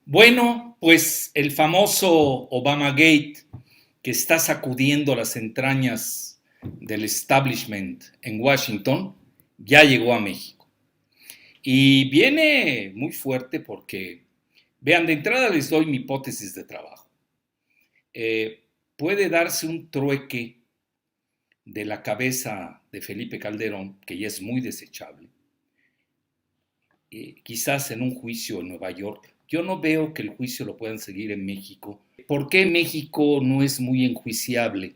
Bueno, pues el famoso Obamagate que está sacudiendo las entrañas del establishment en Washington ya llegó a México. Y viene muy fuerte porque, vean, de entrada les doy mi hipótesis de trabajo. Puede darse un trueque de la cabeza de Felipe Calderón, que ya es muy desechable, quizás en un juicio en Nueva York. Yo no veo que el juicio lo puedan seguir en México. ¿Por qué México no es muy enjuiciable?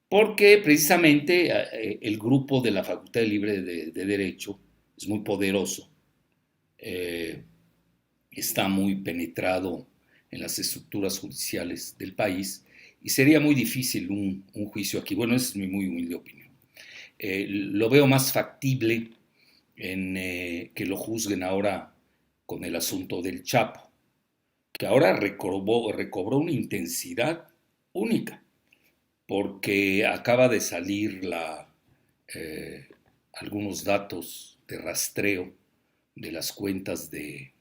Porque precisamente el grupo de la Facultad Libre de Derecho es muy poderoso, eh, está muy penetrado en las estructuras judiciales del país y sería muy difícil un juicio aquí. Bueno, esa es mi muy humilde opinión. Lo veo más factible en que lo juzguen ahora con el asunto del Chapo, que ahora recobró una intensidad única, porque acaba de salir eh, algunos datos de rastreo de las cuentas de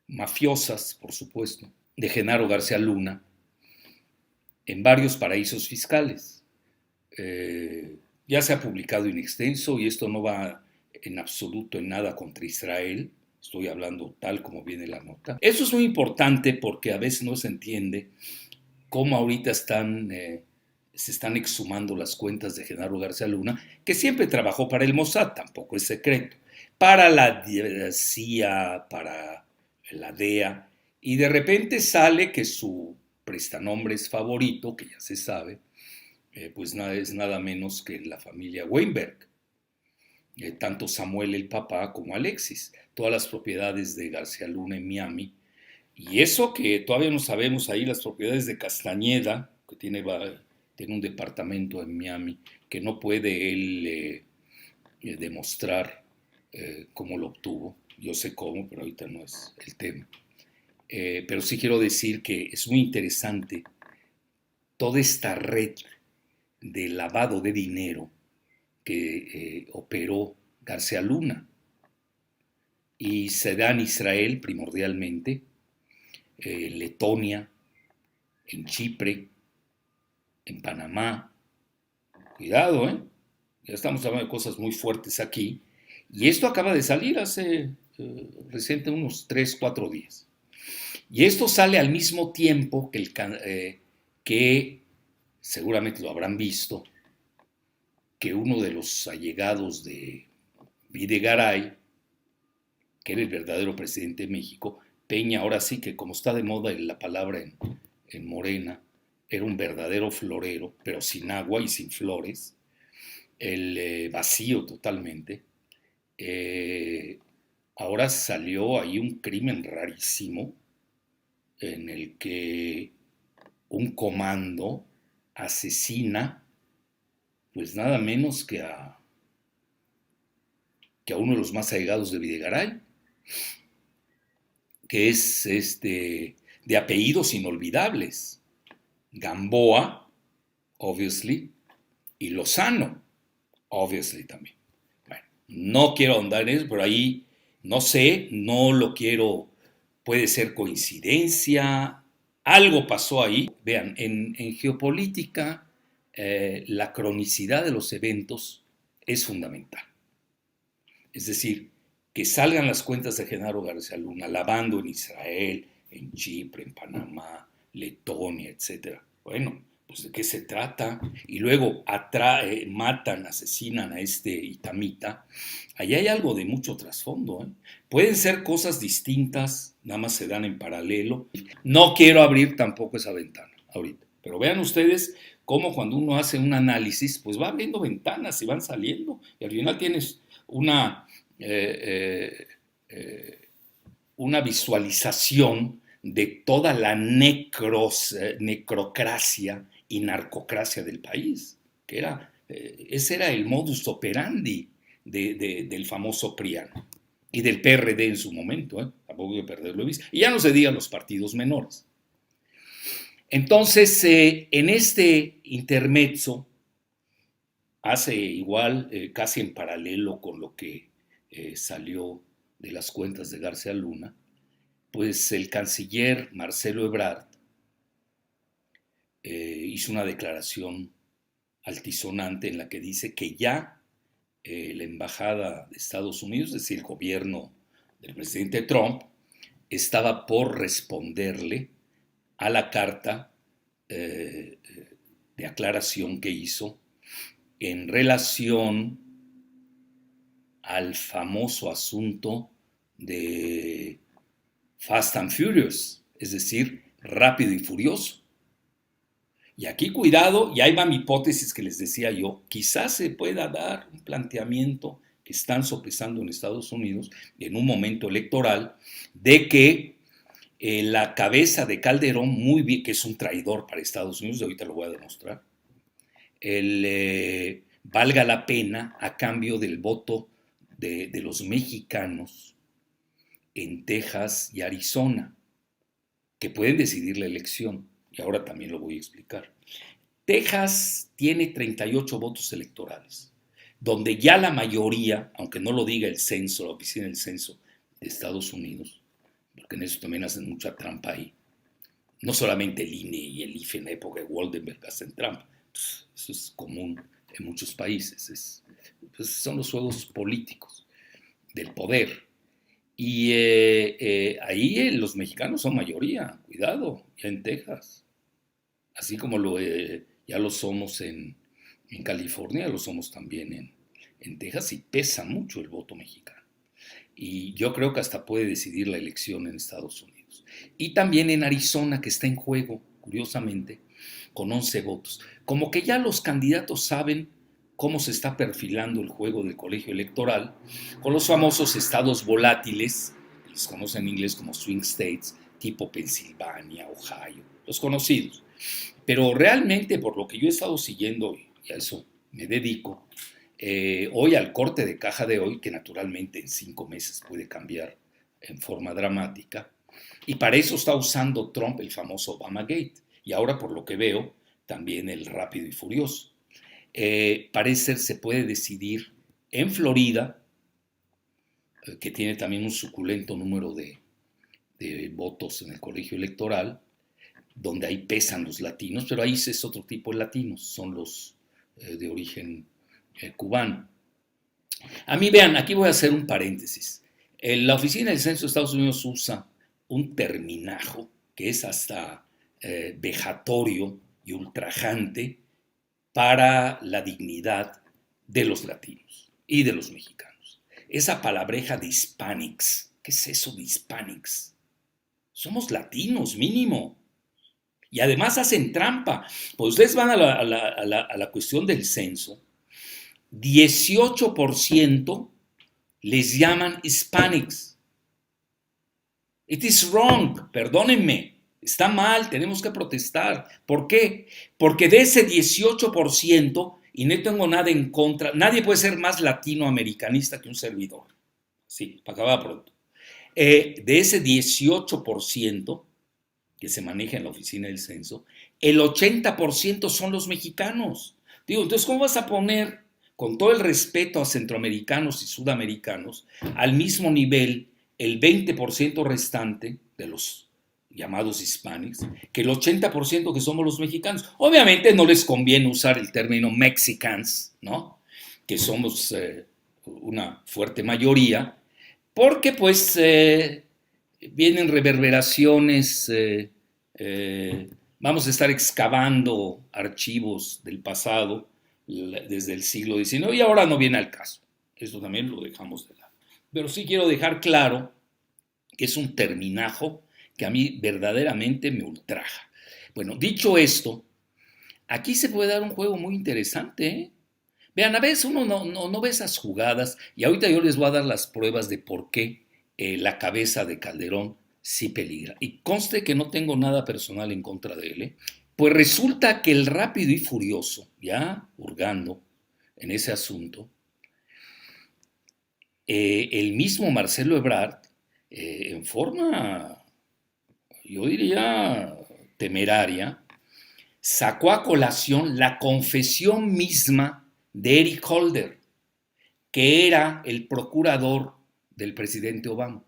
mafiosas, por supuesto, de Genaro García Luna en varios paraísos fiscales. Ya se ha publicado in extenso y esto no va en absoluto en nada contra Israel, estoy hablando tal como viene la nota. Eso es muy importante porque a veces no se entiende cómo ahorita se están exhumando las cuentas de Genaro García Luna, que siempre trabajó para el Mossad, tampoco es secreto, para la CIA, para la DEA, y de repente sale que su prestanombres favorito, que ya se sabe, pues nada, es nada menos que la familia Weinberg, tanto Samuel el papá como Alexis, todas las propiedades de García Luna en Miami, y eso que todavía no sabemos ahí las propiedades de Castañeda, que tiene un departamento en Miami, que no puede él demostrar cómo lo obtuvo. Yo sé cómo, pero ahorita no es el tema. Pero sí quiero decir que es muy interesante toda esta red de lavado de dinero que operó García Luna y se da en Israel primordialmente, Letonia, en Chipre, en Panamá. Cuidado, ¿eh? Ya estamos hablando de cosas muy fuertes aquí. Y esto acaba de salir hace reciente unos 3, 4 días. Y esto sale al mismo tiempo que seguramente lo habrán visto, que uno de los allegados de Videgaray, que era el verdadero presidente de México, Peña, ahora sí que como está de moda la palabra en Morena, era un verdadero florero, pero sin agua y sin flores, el vacío totalmente. Eh, Ahora salió ahí un crimen rarísimo en el que un comando asesina pues nada menos que a uno de los más allegados de Videgaray, que es de apellidos inolvidables, Gamboa, obviously, y Lozano, obviously también. Bueno, no quiero ahondar en eso, pero ahí no sé, no lo quiero, puede ser coincidencia, algo pasó ahí. Vean, en geopolítica la cronicidad de los eventos es fundamental. Es decir, que salgan las cuentas de Genaro García Luna lavando en Israel, en Chipre, en Panamá, Letonia, etcétera. Bueno, pues de qué se trata. Y luego matan, asesinan a este Itamita. Allá hay algo de mucho trasfondo. Pueden ser cosas distintas, nada más se dan en paralelo. No quiero abrir tampoco esa ventana ahorita. Pero vean ustedes cómo cuando uno hace un análisis, pues va abriendo ventanas y van saliendo. Y al final tienes una, eh, eh, una visualización de toda la necrocracia y narcocracia del país, que ese era el modus operandi del famoso Priano y del PRD en su momento, tampoco hay que perderlo de vista, y ya no se digan los partidos menores. Entonces, en este intermezzo, hace igual, casi en paralelo con lo que salió de las cuentas de García Luna, pues el canciller Marcelo Ebrard hizo una declaración altisonante en la que dice que ya la embajada de Estados Unidos, es decir, el gobierno del presidente Trump, estaba por responderle a la carta de aclaración que hizo en relación al famoso asunto de Fast and Furious, es decir, Rápido y Furioso. Y aquí cuidado, y ahí va mi hipótesis que les decía yo, quizás se pueda dar un planteamiento que están sopesando en Estados Unidos en un momento electoral de que la cabeza de Calderón, muy bien, que es un traidor para Estados Unidos, ahorita lo voy a demostrar, valga la pena a cambio del voto de los mexicanos en Texas y Arizona, que pueden decidir la elección, y ahora también lo voy a explicar. Texas tiene 38 votos electorales, donde ya la mayoría, aunque no lo diga el censo, la oficina del censo de Estados Unidos, porque en eso también hacen mucha trampa ahí, no solamente el INE y el IFE en la época de Waldenberg hacen trampa, pues eso es común en muchos países, pues son los juegos políticos del poder. Y ahí los mexicanos son mayoría, cuidado, ya en Texas. Así como ya lo somos en California, lo somos también en Texas y pesa mucho el voto mexicano. Y yo creo que hasta puede decidir la elección en Estados Unidos. Y también en Arizona, que está en juego, curiosamente, con 11 votos. Como que ya los candidatos saben cómo se está perfilando el juego del colegio electoral, con los famosos estados volátiles, que les conocen en inglés como swing states, tipo Pensilvania, Ohio, los conocidos. Pero realmente, por lo que yo he estado siguiendo, y a eso me dedico, hoy al corte de caja de hoy, que naturalmente en 5 meses puede cambiar en forma dramática, y para eso está usando Trump el famoso Obamagate, y ahora por lo que veo, también el Rápido y Furioso. Parece ser se puede decidir en Florida, que tiene también un suculento número de votos en el colegio electoral, donde ahí pesan los latinos, pero ahí es otro tipo de latinos, son los de origen cubano. A mí, vean, aquí voy a hacer un paréntesis. La Oficina del Censo de Estados Unidos usa un terminajo que es hasta vejatorio y ultrajante para la dignidad de los latinos y de los mexicanos. Esa palabreja de hispanics, ¿qué es eso de hispanics? Somos latinos, mínimo. Y además hacen trampa. Pues ustedes van a la cuestión del censo. 18% les llaman Hispanics. It is wrong, perdónenme. Está mal, tenemos que protestar. ¿Por qué? Porque de ese 18%, y no tengo nada en contra, nadie puede ser más latinoamericanista que un servidor. Sí, para acabar pronto. De ese 18%, que se maneja en la oficina del censo, el 80% son los mexicanos. Digo, entonces, ¿cómo vas a poner, con todo el respeto a centroamericanos y sudamericanos, al mismo nivel el 20% restante de los llamados hispanics, que el 80% que somos los mexicanos? Obviamente no les conviene usar el término Mexicans, ¿no? Que somos una fuerte mayoría, porque pues vienen reverberaciones, vamos a estar excavando archivos del pasado desde el siglo XIX y ahora no viene al caso. Esto también lo dejamos de lado. Pero sí quiero dejar claro que es un terminajo que a mí verdaderamente me ultraja. Bueno, dicho esto, aquí se puede dar un juego muy interesante, ¿eh? Vean, a veces uno no ve esas jugadas y ahorita yo les voy a dar las pruebas de por qué la cabeza de Calderón sí peligra. Y conste que no tengo nada personal en contra de él, ¿eh? Pues resulta que el Rápido y Furioso, ya hurgando en ese asunto, el mismo Marcelo Ebrard, en forma, yo diría, temeraria, sacó a colación la confesión misma de Eric Holder, que era el procurador del presidente Obama.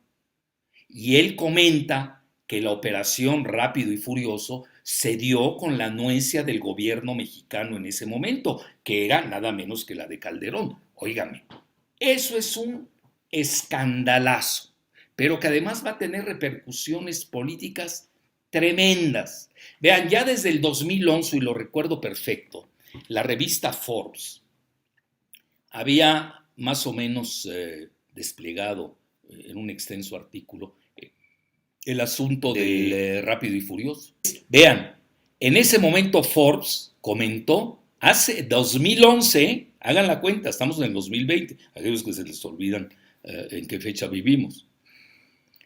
Y él comenta que la operación Rápido y Furioso se dio con la anuencia del gobierno mexicano en ese momento, que era nada menos que la de Calderón. Óigame, eso es un escandalazo, pero que además va a tener repercusiones políticas tremendas. Vean, ya desde el 2011, y lo recuerdo perfecto, la revista Forbes había más o menos desplegado en un extenso artículo el asunto del Rápido y Furioso. Vean, en ese momento Forbes comentó, hace 2011, hagan la cuenta, estamos en el 2020, aquellos que se les olvidan en qué fecha vivimos.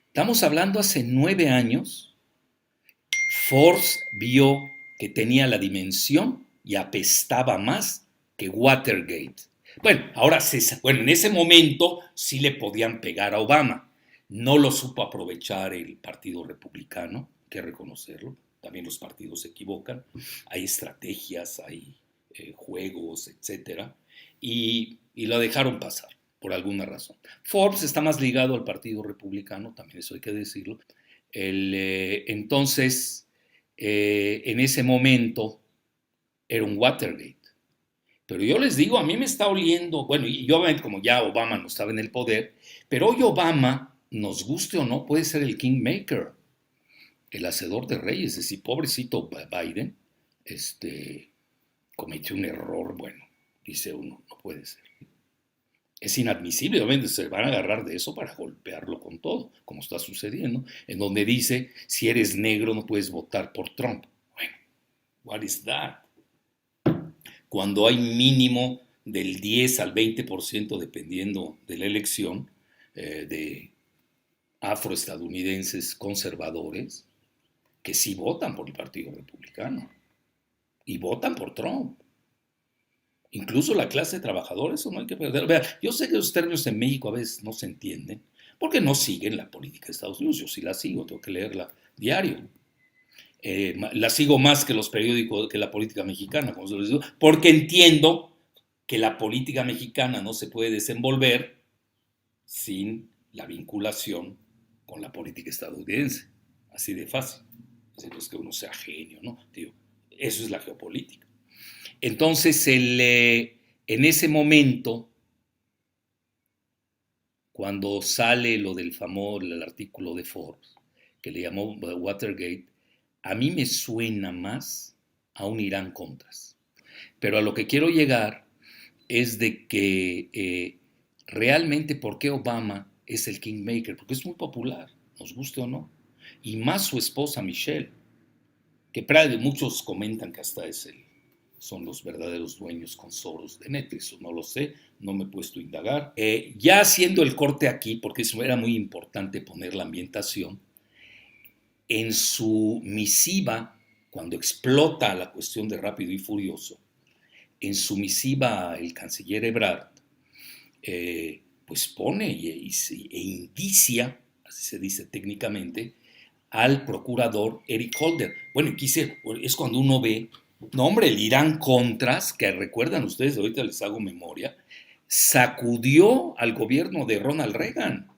Estamos hablando hace 9 años, Forbes vio que tenía la dimensión y apestaba más que Watergate. Bueno, en ese momento sí le podían pegar a Obama. No lo supo aprovechar el Partido Republicano, hay que reconocerlo. También los partidos se equivocan. Hay estrategias, hay juegos, etcétera. Y lo dejaron pasar por alguna razón. Forbes está más ligado al Partido Republicano, también eso hay que decirlo. Entonces, en ese momento era un Watergate. Pero yo les digo, a mí me está oliendo, bueno, y obviamente como ya Obama no estaba en el poder, pero hoy Obama, nos guste o no, puede ser el kingmaker, el hacedor de reyes. Es decir, pobrecito Biden, cometió un error, bueno, dice uno, no puede ser. Es inadmisible, obviamente se van a agarrar de eso para golpearlo con todo, como está sucediendo, en donde dice, si eres negro no puedes votar por Trump. Bueno, what is that? Cuando hay mínimo del 10 al 20%, dependiendo de la elección, de afroestadounidenses conservadores que sí votan por el Partido Republicano y votan por Trump. Incluso la clase trabajadora, eso no hay que perder. Vea, yo sé que los términos en México a veces no se entienden porque no siguen la política de Estados Unidos. Yo sí la sigo, tengo que leerla diario. La sigo más que los periódicos, que la política mexicana, como se les digo, porque entiendo que la política mexicana no se puede desenvolver sin la vinculación con la política estadounidense. Así de fácil. No es que uno sea genio, ¿no? Digo, eso es la geopolítica. Entonces, en ese momento, cuando sale lo del famoso, el artículo de Forbes, que le llamó Watergate, a mí me suena más a un Irán Contras. Pero a lo que quiero llegar es de que realmente por qué Obama es el kingmaker, porque es muy popular, nos guste o no, y más su esposa Michelle, que muchos comentan que hasta son los verdaderos dueños con Soros de Netflix, no lo sé, no me he puesto a indagar. Ya haciendo el corte aquí, porque eso era muy importante poner la ambientación, en su misiva, cuando explota la cuestión de Rápido y Furioso, en su misiva el canciller Ebrard, pues pone e indicia, así se dice técnicamente, al procurador Eric Holder. Bueno, es cuando uno ve, no hombre, el Irán Contras, que recuerdan ustedes, ahorita les hago memoria, sacudió al gobierno de Ronald Reagan.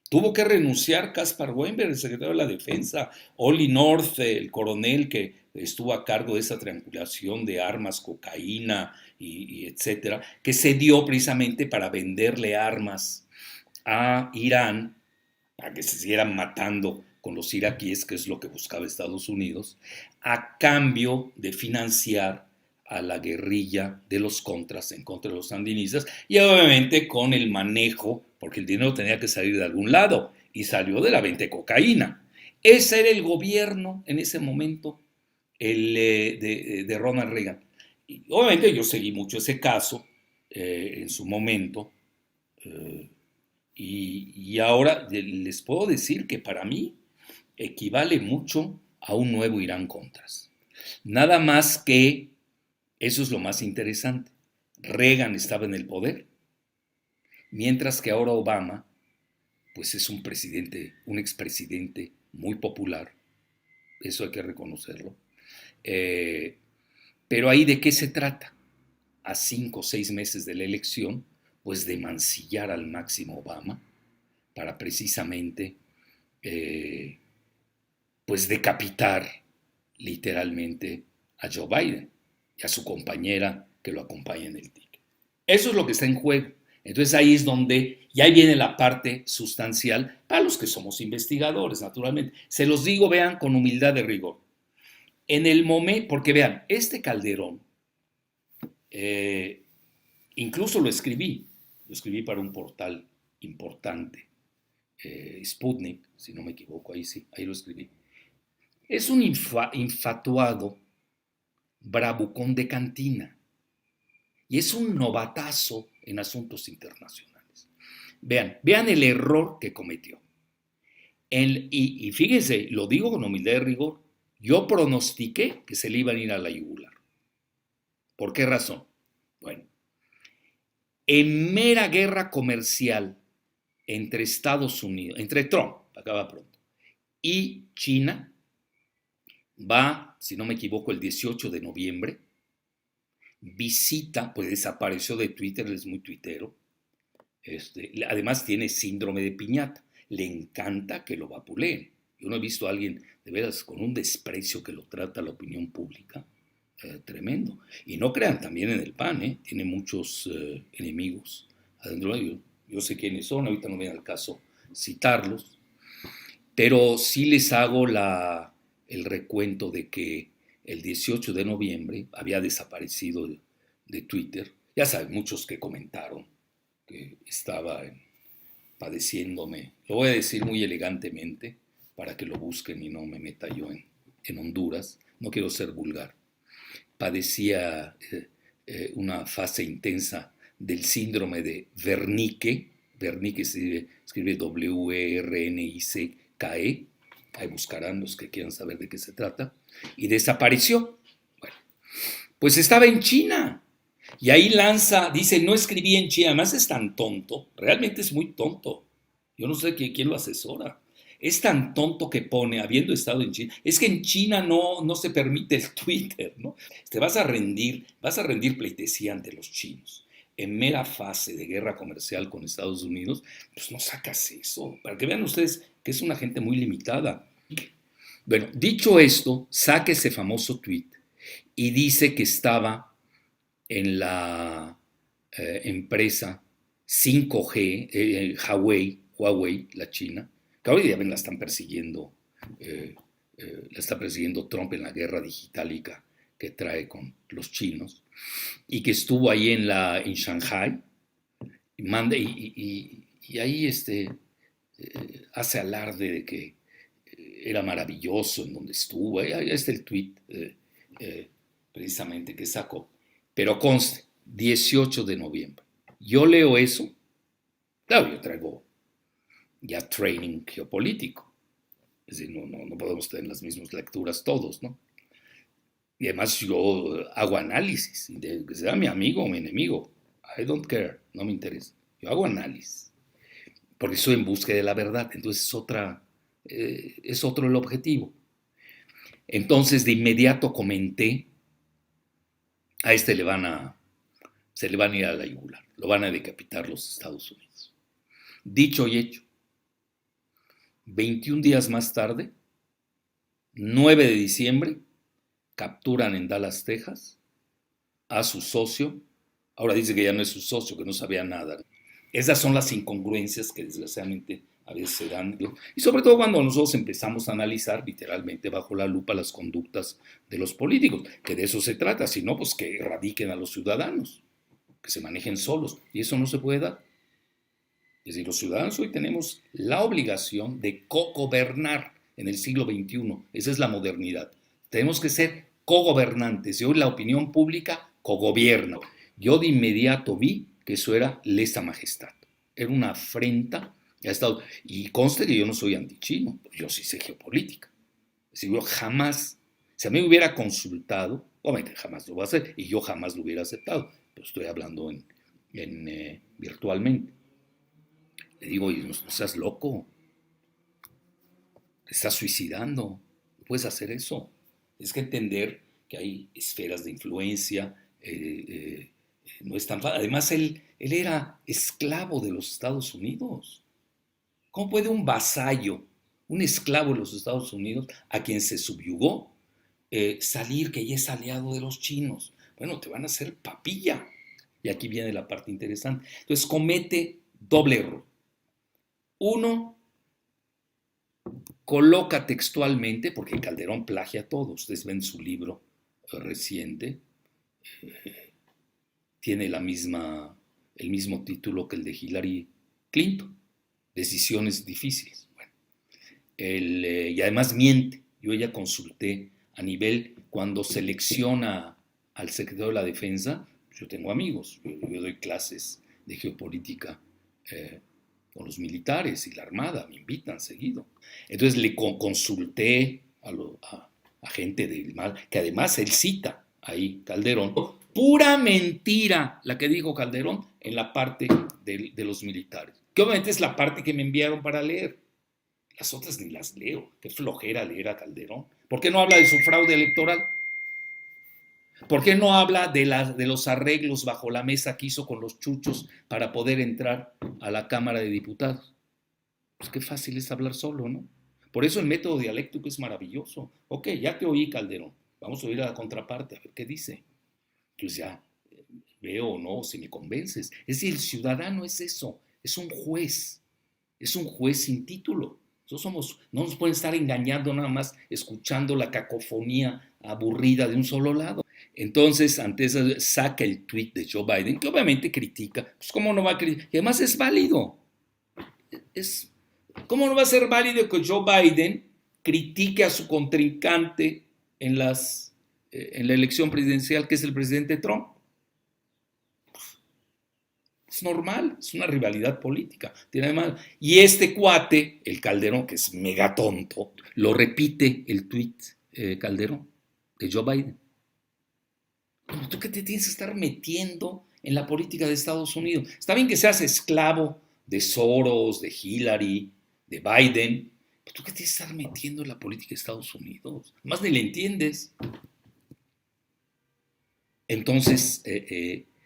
Tuvo que renunciar Caspar Weinberg, el secretario de la Defensa, Ollie North, el coronel que estuvo a cargo de esa triangulación de armas, cocaína y etcétera, que se dio precisamente para venderle armas a Irán, para que se siguieran matando con los iraquíes, que es lo que buscaba Estados Unidos, a cambio de financiar a la guerrilla de los contras en contra de los sandinistas y obviamente con el manejo, porque el dinero tenía que salir de algún lado y salió de la venta de cocaína. Ese era el gobierno en ese momento de Ronald Reagan. Y obviamente yo seguí mucho ese caso en su momento y ahora les puedo decir que para mí equivale mucho a un nuevo Irán Contras. Nada más que eso es lo más interesante. Reagan estaba en el poder, mientras que ahora Obama, pues es un presidente, un expresidente muy popular, eso hay que reconocerlo. Pero ahí de qué se trata. A 5 o 6 meses de la elección, pues de mancillar al máximo Obama para precisamente pues decapitar literalmente a Joe Biden y a su compañera que lo acompaña en el ticket. Eso es lo que está en juego. Entonces ahí es donde, y ahí viene la parte sustancial para los que somos investigadores, naturalmente. Se los digo, vean, con humildad de rigor. En el momento, porque vean, este Calderón, incluso lo escribí para un portal importante, Sputnik, si no me equivoco, ahí sí, ahí lo escribí. Es un infatuado bravucón de cantina y es un novatazo en asuntos internacionales. Vean el error que cometió. Y fíjense, lo digo con humildad de rigor, yo pronostiqué que se le iban a ir a la yugular. ¿Por qué razón? Bueno, en mera guerra comercial entre Estados Unidos, entre Trump, acaba pronto, y China, va, si no me equivoco, el 18 de noviembre, visita, pues desapareció de Twitter, él es muy tuitero, además tiene síndrome de piñata, le encanta que lo vapuleen. Yo no he visto a alguien de veras con un desprecio que lo trata a la opinión pública, tremendo. Y no crean, también en el PAN, tiene muchos enemigos adentro. Yo sé quiénes son, ahorita no me da el caso citarlos, pero sí les hago el recuento de que el 18 de noviembre había desaparecido de Twitter. Ya saben, muchos que comentaron que estaba padeciéndome, lo voy a decir muy elegantemente para que lo busquen y no me meta yo en Honduras, no quiero ser vulgar, padecía una fase intensa del síndrome de Wernicke. Wernicke se escribe W-E-R-N-I-C-K-E, ahí buscarán los que quieran saber de qué se trata, y desapareció. Bueno, pues estaba en China, y ahí lanza, dice, no escribí en China, además es tan tonto, realmente es muy tonto, yo no sé quién lo asesora, es tan tonto que pone, habiendo estado en China, es que en China no se permite el Twitter, ¿no? Te vas a rendir pleitesía ante los chinos. En mera fase de guerra comercial con Estados Unidos, pues no sacas eso, para que vean ustedes que es una gente muy limitada. Bueno, dicho esto, saca ese famoso tweet y dice que estaba en la empresa 5G, Huawei, la China, que ahora ya ven, la están persiguiendo, la está persiguiendo Trump en la guerra digitalica que trae con los chinos, y que estuvo ahí en Shanghai, y ahí hace alarde de que era maravilloso en donde estuvo, ahí está el tweet precisamente que sacó, pero conste, 18 de noviembre. Yo leo eso, claro, yo traigo ya training geopolítico, es decir, no podemos tener las mismas lecturas todos, ¿no? Y además yo hago análisis, que sea mi amigo o mi enemigo, I don't care, no me interesa. Yo hago análisis, porque estoy en búsqueda de la verdad, entonces es otro el objetivo. Entonces de inmediato comenté, a se le van a ir a la yugular, lo van a decapitar los Estados Unidos. Dicho y hecho, 21 días más tarde, 9 de diciembre, capturan en Dallas, Texas, a su socio. Ahora dice que ya no es su socio, que no sabía nada. Esas son las incongruencias que desgraciadamente a veces se dan. Y sobre todo cuando nosotros empezamos a analizar literalmente bajo la lupa las conductas de los políticos, que de eso se trata, si no, pues que erradiquen a los ciudadanos, que se manejen solos. Y eso no se puede dar. Es decir, los ciudadanos hoy tenemos la obligación de co-gobernar en el siglo XXI. Esa es la modernidad. Tenemos que ser cogobernantes y hoy la opinión pública cogobierna. Yo de inmediato vi que eso era lesa majestad. Era una afrenta. Y conste que yo no soy antichino, yo sí sé geopolítica. Es decir, yo jamás, si a mí me hubiera consultado, obviamente jamás lo voy a hacer y yo jamás lo hubiera aceptado, pero estoy hablando virtualmente. Le digo, no seas loco, te estás suicidando, no puedes hacer eso. Es que entender que hay esferas de influencia, no es tan fácil. Además, él Él era esclavo de los Estados Unidos. ¿Cómo puede un vasallo, un esclavo de los Estados Unidos, a quien se subyugó, salir que ya es aliado de los chinos? Bueno, te van a hacer papilla. Y aquí viene la parte interesante. Entonces comete doble error. Uno, coloca textualmente, porque Calderón plagia a todos, ustedes ven su libro reciente, tiene el mismo título que el de Hillary Clinton, Decisiones difíciles. Bueno, y además miente. Yo ya consulté a nivel, cuando selecciona al secretario de la Defensa, yo tengo amigos, yo doy clases de geopolítica con los militares y la Armada, me invitan seguido. Entonces le consulté a gente del mal, que además él cita ahí Calderón. Pura mentira la que dijo Calderón en la parte de los militares, que obviamente es la parte que me enviaron para leer. Las otras ni las leo. Qué flojera leer a Calderón. ¿Por qué no habla de su fraude electoral? ¿Por qué no habla de los arreglos bajo la mesa que hizo con los chuchos para poder entrar a la Cámara de Diputados? Pues qué fácil es hablar solo, ¿no? Por eso el método dialéctico es maravilloso. Ok, ya te oí, Calderón. Vamos a oír a la contraparte, a ver qué dice. Pues ya veo o no, si me convences. Es decir, el ciudadano es eso, es un juez sin título. No nos pueden estar engañando nada más escuchando la cacofonía aburrida de un solo lado. Entonces, antes saca el tweet de Joe Biden, que obviamente critica. Pues, ¿cómo no va a criticar? Y además es válido. ¿Cómo no va a ser válido que Joe Biden critique a su contrincante en la elección presidencial, que es el presidente Trump? Es normal, es una rivalidad política. Y este cuate, el Calderón, que es mega tonto, lo repite el tuit Calderón de Joe Biden. ¿Tú qué te tienes que estar metiendo en la política de Estados Unidos? Está bien que seas esclavo de Soros, de Hillary, de Biden, pero ¿tú qué te tienes que estar metiendo en la política de Estados Unidos? Más ni le entiendes. Entonces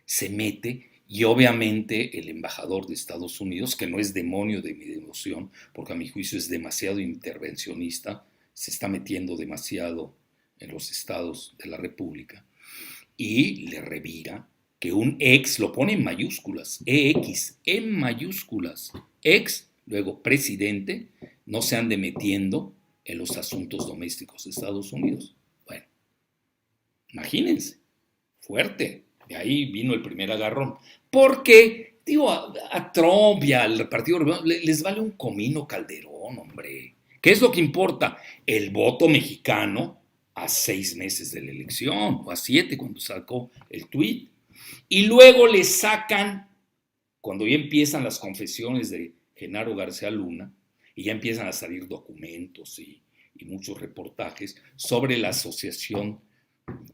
se mete. Y obviamente el embajador de Estados Unidos, que no es demonio de mi devoción, porque a mi juicio es demasiado intervencionista, se está metiendo demasiado en los estados de la República, y le revira que un ex, lo pone en mayúsculas, EX, en mayúsculas, ex, luego presidente, no se ande metiendo en los asuntos domésticos de Estados Unidos. Bueno, imagínense, fuerte. De ahí vino el primer agarrón. Porque, digo, a Trump y al Partido Republicano les vale un comino Calderón, hombre. ¿Qué es lo que importa? El voto mexicano a 6 meses de la elección, o a 7 cuando sacó el tuit. Y luego le sacan, cuando ya empiezan las confesiones de Genaro García Luna, y ya empiezan a salir documentos y muchos reportajes sobre la asociación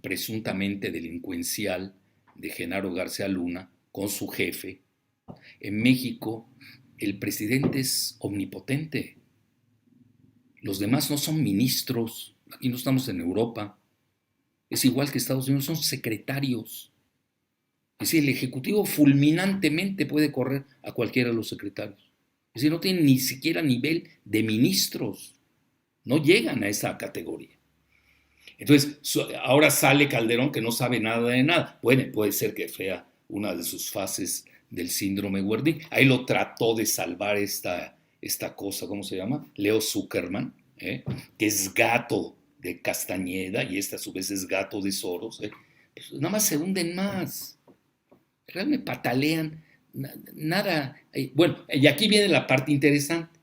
presuntamente delincuencial de Genaro García Luna con su jefe. En México el presidente es omnipotente. Los demás no son ministros. Aquí no estamos en Europa. Es igual que Estados Unidos, son secretarios. Es decir, el Ejecutivo fulminantemente puede correr a cualquiera de los secretarios. Es decir, no tienen ni siquiera nivel de ministros. No llegan a esa categoría. Entonces, ahora sale Calderón que no sabe nada de nada. Bueno, puede ser que sea una de sus fases del síndrome Wernicke. Ahí lo trató de salvar esta cosa, ¿cómo se llama? Leo Zuckerman, que es gato de Castañeda y a su vez es gato de Soros. Pues nada más se hunden más. Realmente patalean. Nada. Bueno, y aquí viene la parte interesante.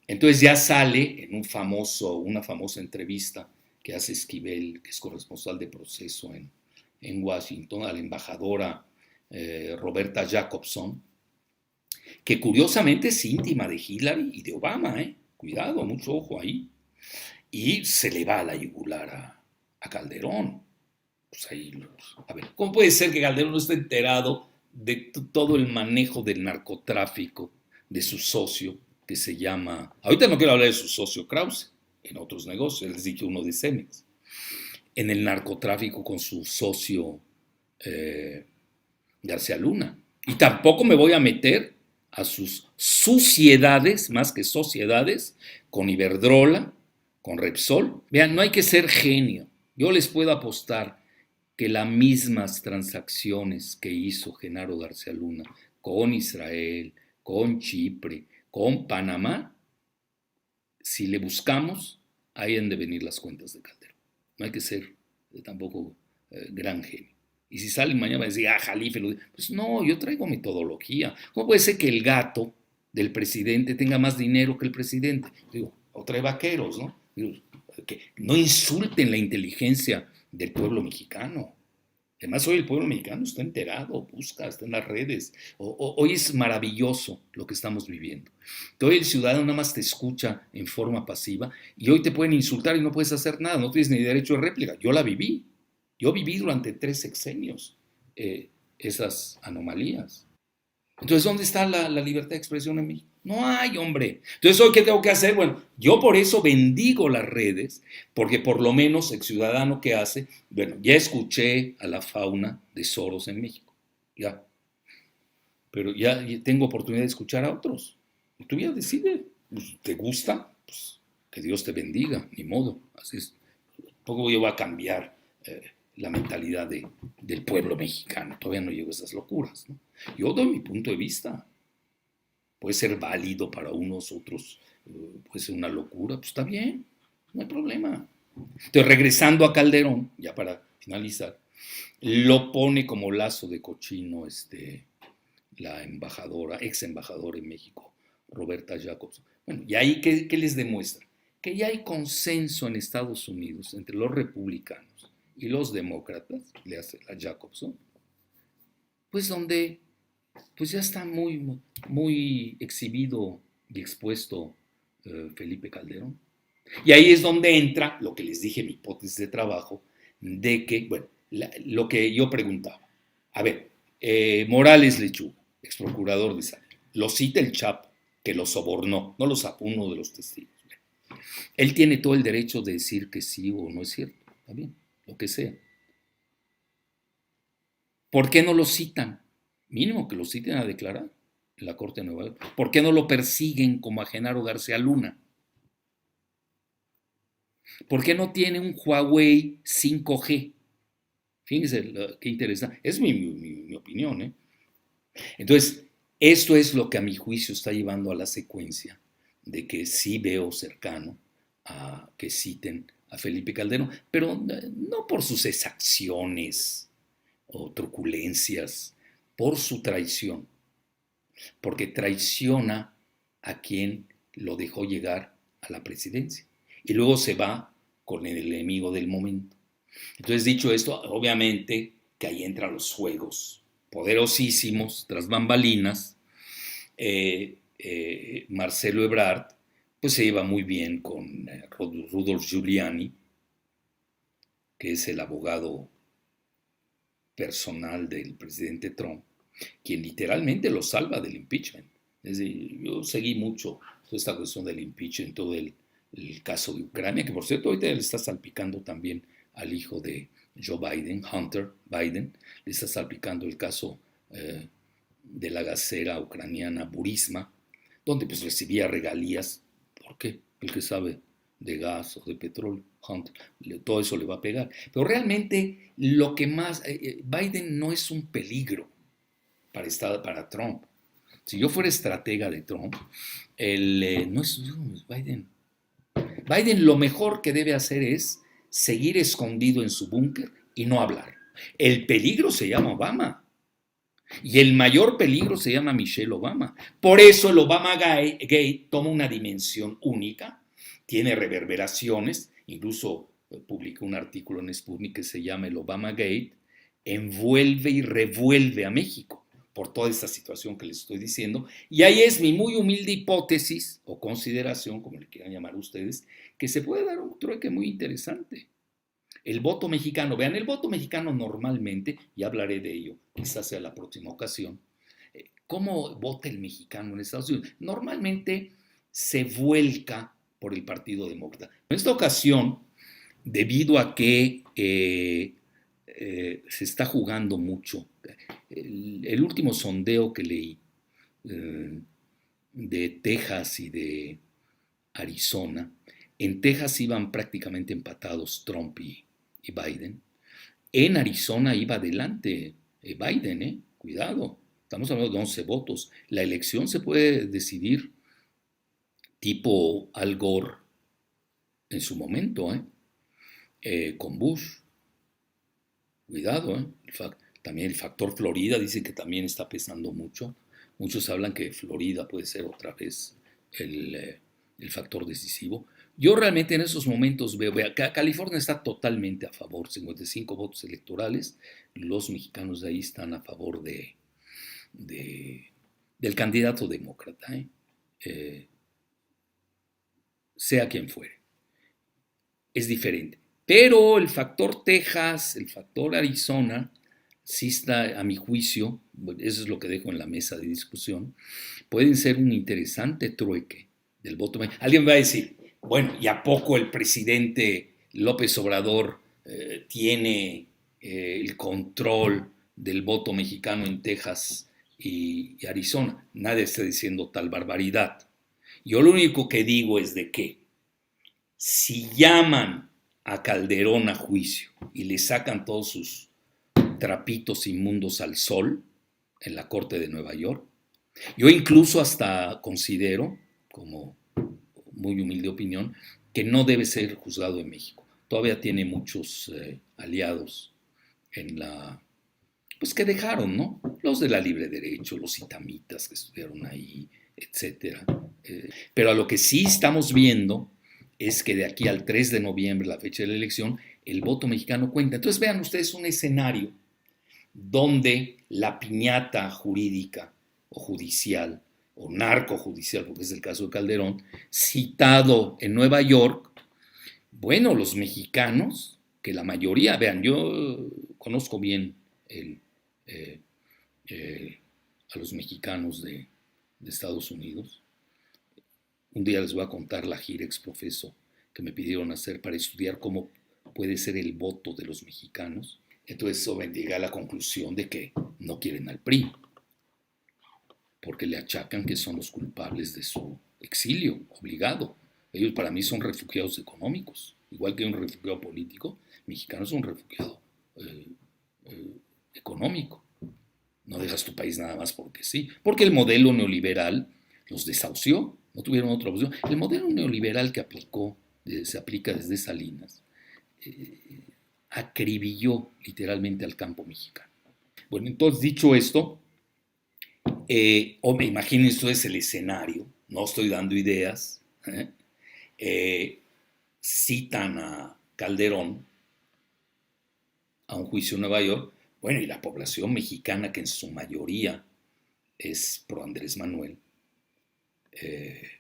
Entonces ya sale en una famosa entrevista que hace Esquivel, que es corresponsal de Proceso en Washington, a la embajadora Roberta Jacobson, que curiosamente es íntima de Hillary y de Obama, cuidado, mucho ojo ahí, y se le va a la yugular a Calderón. Pues ahí, a ver, ¿cómo puede ser que Calderón no esté enterado de todo el manejo del narcotráfico de su socio, que se llama, ahorita no quiero hablar de su socio Krause, en otros negocios, les dije uno de Cemex, en el narcotráfico con su socio García Luna? Y tampoco me voy a meter a sus suciedades, más que sociedades, con Iberdrola, con Repsol. Vean, no hay que ser genio. Yo les puedo apostar que las mismas transacciones que hizo Genaro García Luna con Israel, con Chipre, con Panamá, si le buscamos, ahí han de venir las cuentas de Calderón. No hay que ser tampoco gran genio. Y si salen mañana va a decir, Jalife, pues no, yo traigo metodología. ¿Cómo puede ser que el gato del presidente tenga más dinero que el presidente? Digo, o trae vaqueros, ¿no? Digo, que no insulten la inteligencia del pueblo mexicano. Además, hoy el pueblo mexicano está enterado, busca, está en las redes. Hoy es maravilloso lo que estamos viviendo. Hoy el ciudadano nada más te escucha en forma pasiva y hoy te pueden insultar y no puedes hacer nada, no tienes ni derecho de réplica. Yo la viví. Yo viví durante 3 sexenios esas anomalías. Entonces, ¿dónde está la libertad de expresión en México? No hay, hombre. Entonces, ¿hoy qué tengo que hacer? Bueno, yo por eso bendigo las redes, porque por lo menos el ciudadano que hace, bueno, ya escuché a la fauna de Soros en México, ya, pero ya tengo oportunidad de escuchar a otros. Y tú ya decides, pues, ¿te gusta? Pues que Dios te bendiga, ni modo. Así es. Poco yo voy a cambiar la mentalidad del pueblo mexicano. Todavía no llego a esas locuras, ¿no? Yo doy mi punto de vista. Puede ser válido para unos, otros puede ser una locura. Pues está bien, no hay problema. Entonces, regresando a Calderón, ya para finalizar, lo pone como lazo de cochino la embajadora, ex embajadora en México, Roberta Jacobson. Bueno, y ahí, ¿qué les demuestra? Que ya hay consenso en Estados Unidos entre los republicanos y los demócratas, le hace la Jacobson, pues donde pues ya está muy, muy exhibido y expuesto Felipe Calderón. Y ahí es donde entra lo que les dije, mi hipótesis de trabajo, de que, bueno, lo que yo preguntaba. A ver, Morales Lechuga, ex procurador de Salud, lo cita el Chapo, que lo sobornó, no lo sacó uno de los testigos. Él tiene todo el derecho de decir que sí o no es cierto, está bien, lo que sea. ¿Por qué no lo citan? Mínimo que lo citen a declarar en la Corte de Nueva York. ¿Por qué no lo persiguen como a Genaro García Luna? ¿Por qué no tiene un Huawei 5G? Fíjense qué interesante. Es mi opinión, ¿eh? Entonces, esto es lo que a mi juicio está llevando a la secuencia de que sí veo cercano a que citen a Felipe Calderón, pero no por sus exacciones o truculencias, por su traición, porque traiciona a quien lo dejó llegar a la presidencia y luego se va con el enemigo del momento. Entonces, dicho esto, obviamente que ahí entran los juegos poderosísimos tras bambalinas. Marcelo Ebrard pues se lleva muy bien con Rudolph Giuliani, que es el abogado personal del presidente Trump, quien literalmente lo salva del impeachment. Es decir, yo seguí mucho toda esta cuestión del impeachment, todo el caso de Ucrania, que por cierto ahorita le está salpicando también al hijo de Joe Biden, Hunter Biden, le está salpicando el caso de la gasera ucraniana Burisma, donde pues recibía regalías. ¿Por qué? El que sabe de gas o de petróleo, Hunter, todo eso le va a pegar. Pero realmente lo que más, Biden no es un peligro para Trump. Si yo fuera estratega de Trump, no es Biden. Biden lo mejor que debe hacer es seguir escondido en su búnker y no hablar. El peligro se llama Obama. Y el mayor peligro se llama Michelle Obama. Por eso el Obama Gate toma una dimensión única, tiene reverberaciones, incluso publicó un artículo en Sputnik que se llama el Obama Gate, envuelve y revuelve a México por toda esta situación que les estoy diciendo. Y ahí es mi muy humilde hipótesis o consideración, como le quieran llamar ustedes, que se puede dar un trueque muy interesante. El voto mexicano, vean, el voto mexicano normalmente, y hablaré de ello, quizás sea la próxima ocasión, ¿cómo vota el mexicano en Estados Unidos? Normalmente se vuelca por el Partido Demócrata. En esta ocasión, debido a que se está jugando mucho. El último sondeo que leí eh, de Texas y de Arizona, en Texas iban prácticamente empatados Trump y Biden. En Arizona iba adelante Biden, cuidado, estamos hablando de 11 votos. La elección se puede decidir tipo Al Gore en su momento, con Bush. Cuidado, también el factor Florida dice que también está pesando mucho. Muchos hablan que Florida puede ser otra vez el factor decisivo. Yo realmente en esos momentos veo que California está totalmente a favor, 55 votos electorales, los mexicanos de ahí están a favor del candidato demócrata, sea quien fuere. Es diferente. Pero el factor Texas, el factor Arizona, sí está, a mi juicio, eso es lo que dejo en la mesa de discusión, pueden ser un interesante trueque del voto. Alguien va a decir, bueno, ¿y a poco el presidente López Obrador tiene el control del voto mexicano en Texas y Arizona? Nadie está diciendo tal barbaridad. Yo lo único que digo es de que si llaman a Calderón a juicio y le sacan todos sus trapitos inmundos al sol en la Corte de Nueva York, yo incluso hasta considero, como muy humilde opinión, que no debe ser juzgado en México. Todavía tiene muchos aliados en la, pues que dejaron, ¿no? Los de la libre derecho, los itamitas que estuvieron ahí, etcétera. Pero a lo que sí estamos viendo es que de aquí al 3 de noviembre, la fecha de la elección, el voto mexicano cuenta. Entonces vean ustedes un escenario donde la piñata jurídica o judicial o narcojudicial, porque es el caso de Calderón, citado en Nueva York, bueno, los mexicanos, que la mayoría, vean, yo conozco bien eh, a los mexicanos de Estados Unidos. Un día les voy a contar la gira exprofeso que me pidieron hacer para estudiar cómo puede ser el voto de los mexicanos. Entonces eso llegué a la conclusión de que no quieren al PRI, porque le achacan que son los culpables de su exilio obligado. Ellos para mí son refugiados económicos, igual que un refugiado político, mexicano es un refugiado económico. No dejas tu país nada más porque sí, porque el modelo neoliberal los desahució, no tuvieron otra opción. El modelo neoliberal que se aplica desde Salinas, acribilló literalmente al campo mexicano. Bueno, entonces dicho esto, imaginen ustedes el escenario, no estoy dando ideas, citan a Calderón a un juicio en Nueva York, bueno, y la población mexicana, que en su mayoría es pro Andrés Manuel,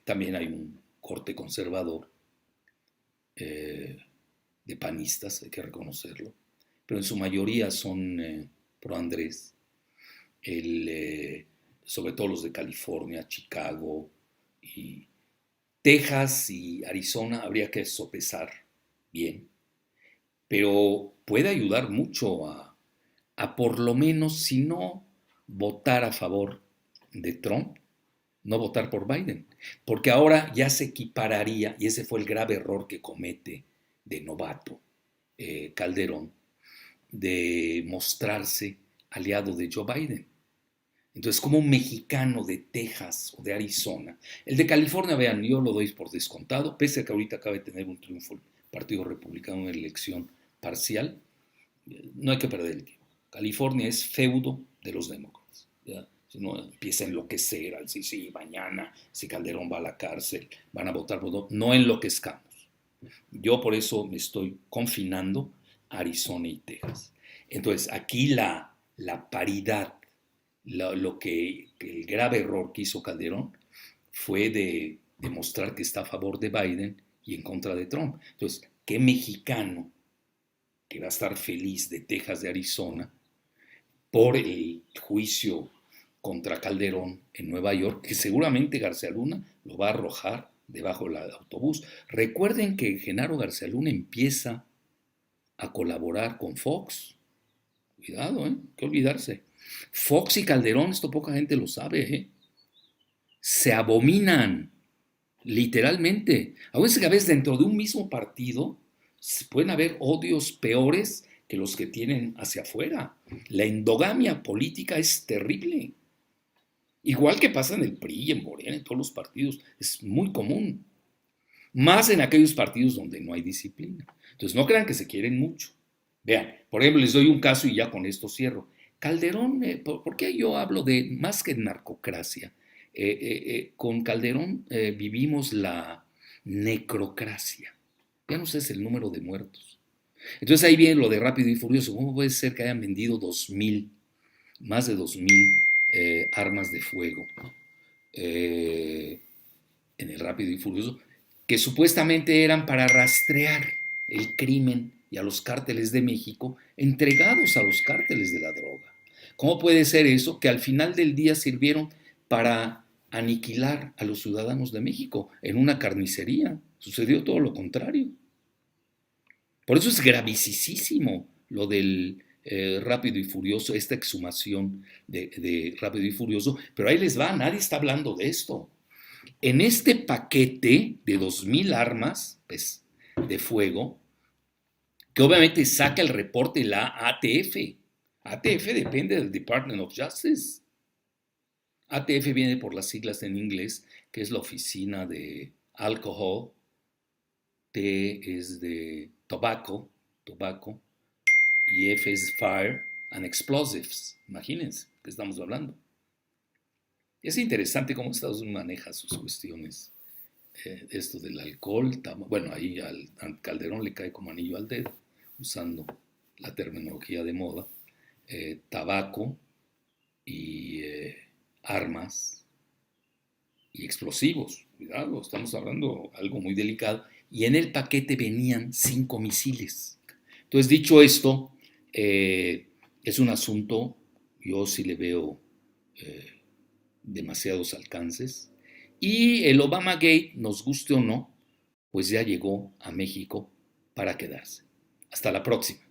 también hay un corte conservador de panistas, hay que reconocerlo, pero en su mayoría son pro Andrés, sobre todo los de California, Chicago y Texas y Arizona, habría que sopesar bien, pero puede ayudar mucho a por lo menos, si no votar a favor de Trump, no votar por Biden, porque ahora ya se equipararía, y ese fue el grave error que comete de novato Calderón, de mostrarse aliado de Joe Biden. Entonces, como un mexicano de Texas o de Arizona, el de California, vean, yo lo doy por descontado, pese a que ahorita acaba de tener un triunfo el Partido Republicano en una elección parcial, no hay que perder el tiempo. California es feudo de los demócratas, ¿ya? Si no empieza a enloquecer, al sí, mañana, si Calderón va a la cárcel, van a votar por dos, no enloquezcamos. Yo por eso me estoy confinando a Arizona y Texas. Entonces, aquí la paridad, el grave error que hizo Calderón fue de demostrar que está a favor de Biden y en contra de Trump. Entonces, ¿qué mexicano que va a estar feliz de Texas, de Arizona, por el juicio contra Calderón en Nueva York, que seguramente García Luna lo va a arrojar debajo del autobús? Recuerden que Genaro García Luna empieza a colaborar con Fox Cuidado, que olvidarse. Fox y Calderón, esto poca gente lo sabe, se abominan, literalmente. A veces dentro de un mismo partido pueden haber odios peores que los que tienen hacia afuera. La endogamia política es terrible. Igual que pasa en el PRI, en Morena, en todos los partidos, es muy común. Más en aquellos partidos donde no hay disciplina. Entonces no crean que se quieren mucho. Vean, por ejemplo, les doy un caso y ya con esto cierro. Calderón, ¿por qué yo hablo de más que narcocracia? Con Calderón vivimos la necrocracia. Ya no sé el número de muertos. Entonces ahí viene lo de Rápido y Furioso. ¿Cómo puede ser que hayan vendido más de 2,000 armas de fuego en el Rápido y Furioso, que supuestamente eran para rastrear el crimen y a los cárteles de México, entregados a los cárteles de la droga? ¿Cómo puede ser eso que al final del día sirvieron para aniquilar a los ciudadanos de México en una carnicería? Sucedió todo lo contrario. Por eso es gravísimo lo del Rápido y Furioso, esta exhumación de Rápido y Furioso, pero ahí les va, nadie está hablando de esto. En este paquete de 2,000 armas pues, de fuego, que obviamente saca el reporte la ATF. ATF depende del Department of Justice. ATF viene por las siglas en inglés, que es la Oficina de Alcohol, T es de Tobacco, y F es Fire and Explosives. Imagínense que estamos hablando. Es interesante cómo Estados Unidos maneja sus cuestiones. Esto del alcohol, bueno, ahí a Calderón le cae como anillo al dedo, usando la terminología de moda, tabaco y armas y explosivos. Cuidado, estamos hablando de algo muy delicado. Y en el paquete venían 5 misiles. Entonces, dicho esto, es un asunto, yo sí le veo demasiados alcances. Y el Obamagate, nos guste o no, pues ya llegó a México para quedarse. Hasta la próxima.